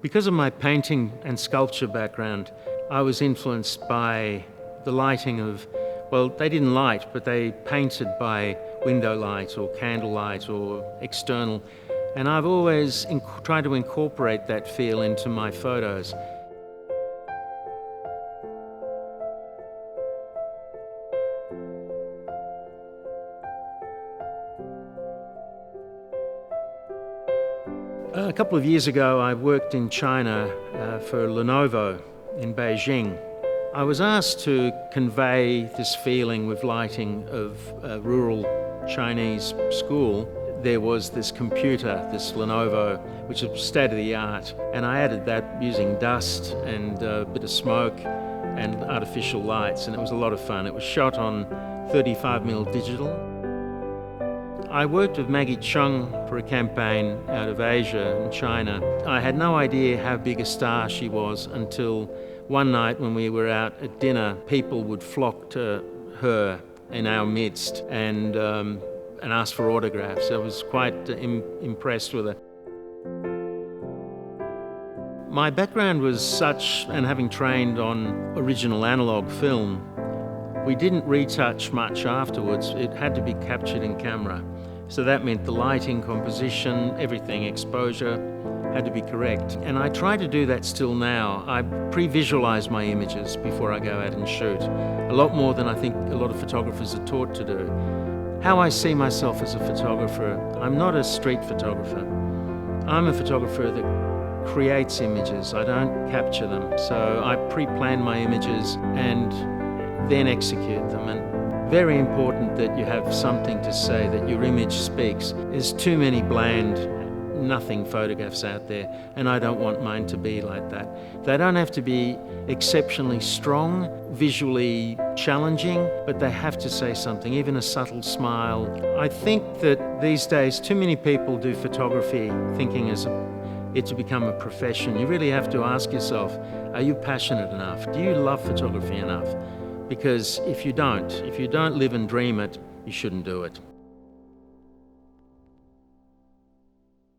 Because of my painting and sculpture background, I was influenced by the lighting of, well, they didn't light, but they painted by window light or candlelight or external. And I've always tried to incorporate that feel into my photos. A couple of years ago, I worked in China for Lenovo in Beijing. I was asked to convey this feeling with lighting of a rural Chinese school. There was this computer, this Lenovo, which was state-of-the-art, and I added that using dust and a bit of smoke and artificial lights, and it was a lot of fun. It was shot on 35mm digital. I worked with Maggie Chung for a campaign out of Asia and China. I had no idea how big a star she was until one night when we were out at dinner, people would flock to her in our midst and ask for autographs. I was quite impressed with her. My background was such, and having trained on original analog film, we didn't retouch much afterwards. It had to be captured in camera. So that meant the lighting, composition, everything, exposure had to be correct. And I try to do that still now. I pre-visualize my images before I go out and shoot, a lot more than I think a lot of photographers are taught to do. How I see myself as a photographer, I'm not a street photographer. I'm a photographer that creates images. I don't capture them. So I pre-plan my images and then execute them. And very important that you have something to say, that your image speaks. There's too many bland, nothing photographs out there, and I don't want mine to be like that. They don't have to be exceptionally strong, visually challenging, but they have to say something, even a subtle smile. I think that these days too many people do photography thinking it to become a profession. You really have to ask yourself, are you passionate enough? Do you love photography enough? Because if you don't live and dream it, you shouldn't do it.